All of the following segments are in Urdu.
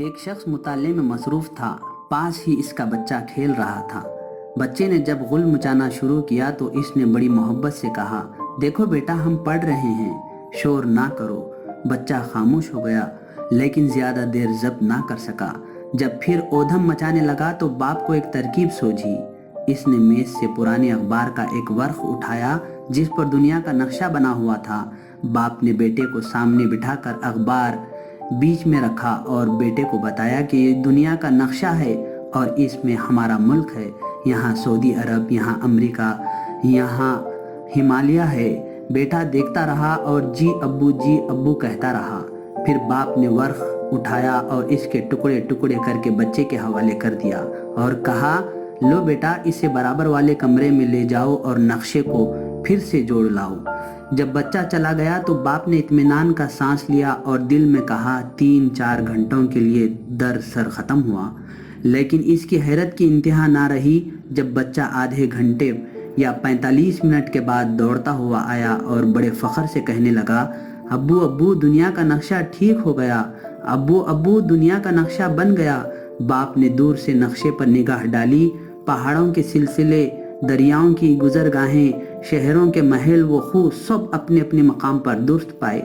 ایک شخص مطالعے میں مصروف تھا۔ پاس ہی اس کا بچہ کھیل رہا تھا۔ بچے نے جب غل مچانا شروع کیا تو اس نے بڑی محبت سے کہا، دیکھو بیٹا، ہم پڑھ رہے ہیں، شور نہ کرو۔ بچہ خاموش ہو گیا، لیکن زیادہ دیر ضبط نہ کر سکا۔ جب پھر اودھم مچانے لگا تو باپ کو ایک ترکیب سوجھی۔ اس نے میز سے پرانے اخبار کا ایک ورق اٹھایا جس پر دنیا کا نقشہ بنا ہوا تھا۔ باپ نے بیٹے کو سامنے بٹھا کر اخبار بیچ میں رکھا اور بیٹے کو بتایا کہ یہ دنیا کا نقشہ ہے اور اس میں ہمارا ملک ہے۔ یہاں سعودی عرب، یہاں امریکہ، یہاں ہمالیہ ہے۔ بیٹا دیکھتا رہا اور جی ابو کہتا رہا۔ پھر باپ نے ورق اٹھایا اور اس کے ٹکڑے ٹکڑے کر کے بچے کے حوالے کر دیا اور کہا، لو بیٹا، اسے برابر والے کمرے میں لے جاؤ اور نقشے کو پھر سے جوڑ لاؤ۔ جب بچہ چلا گیا تو باپ نے اطمینان کا سانس لیا اور دل میں کہا، 3-4 گھنٹوں کے لیے درد سر ختم ہوا۔ لیکن اس کی حیرت کی انتہا نہ رہی جب بچہ آدھے گھنٹے یا 45 منٹ کے بعد دوڑتا ہوا آیا اور بڑے فخر سے کہنے لگا، ابو دنیا کا نقشہ ٹھیک ہو گیا، ابو دنیا کا نقشہ بن گیا۔ باپ نے دور سے نقشے پر نگاہ ڈالی۔ پہاڑوں کے سلسلے، دریاؤں کی گزرگاہیں، شہروں کے محل و خو سب اپنے اپنے مقام پر درست پائے۔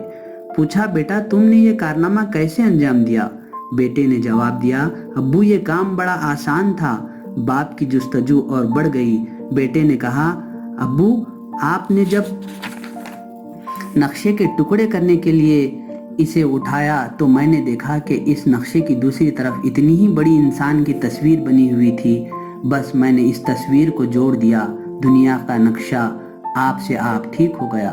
پوچھا، بیٹا تم نے یہ کارنامہ کیسے انجام دیا؟ بیٹے نے جواب دیا، ابو یہ کام بڑا آسان تھا۔ باپ کی جستجو اور بڑھ گئی۔ بیٹے نے کہا، ابو آپ نے جب نقشے کے ٹکڑے کرنے کے لیے اسے اٹھایا تو میں نے دیکھا کہ اس نقشے کی دوسری طرف اتنی ہی بڑی انسان کی تصویر بنی ہوئی تھی۔ بس میں نے اس تصویر کو جوڑ دیا، دنیا کا نقشہ آپ سے آپ ٹھیک ہو گیا۔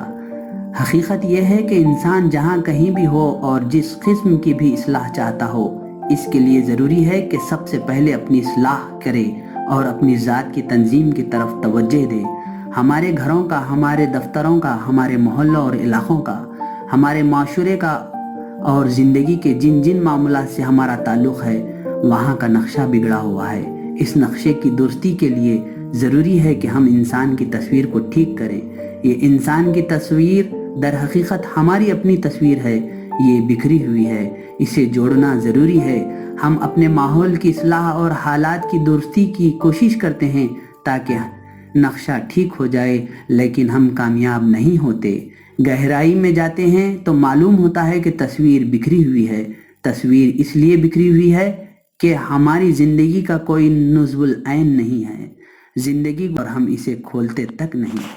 حقیقت یہ ہے کہ انسان جہاں کہیں بھی ہو اور جس قسم کی بھی اصلاح چاہتا ہو، اس کے لیے ضروری ہے کہ سب سے پہلے اپنی اصلاح کرے اور اپنی ذات کی تنظیم کی طرف توجہ دے۔ ہمارے گھروں کا، ہمارے دفتروں کا، ہمارے محلوں اور علاقوں کا، ہمارے معاشرے کا اور زندگی کے جن جن معاملات سے ہمارا تعلق ہے، وہاں کا نقشہ بگڑا ہوا ہے۔ اس نقشے کی درستی کے لیے ضروری ہے کہ ہم انسان کی تصویر کو ٹھیک کریں۔ یہ انسان کی تصویر در حقیقت ہماری اپنی تصویر ہے، یہ بکھری ہوئی ہے، اسے جوڑنا ضروری ہے۔ ہم اپنے ماحول کی اصلاح اور حالات کی درستی کی کوشش کرتے ہیں تاکہ نقشہ ٹھیک ہو جائے، لیکن ہم کامیاب نہیں ہوتے۔ گہرائی میں جاتے ہیں تو معلوم ہوتا ہے کہ تصویر بکھری ہوئی ہے۔ تصویر اس لیے بکھری ہوئی ہے کہ ہماری زندگی کا کوئی نصب العین نہیں ہے، زندگی اور ہم اسے کھولتے تک نہیں۔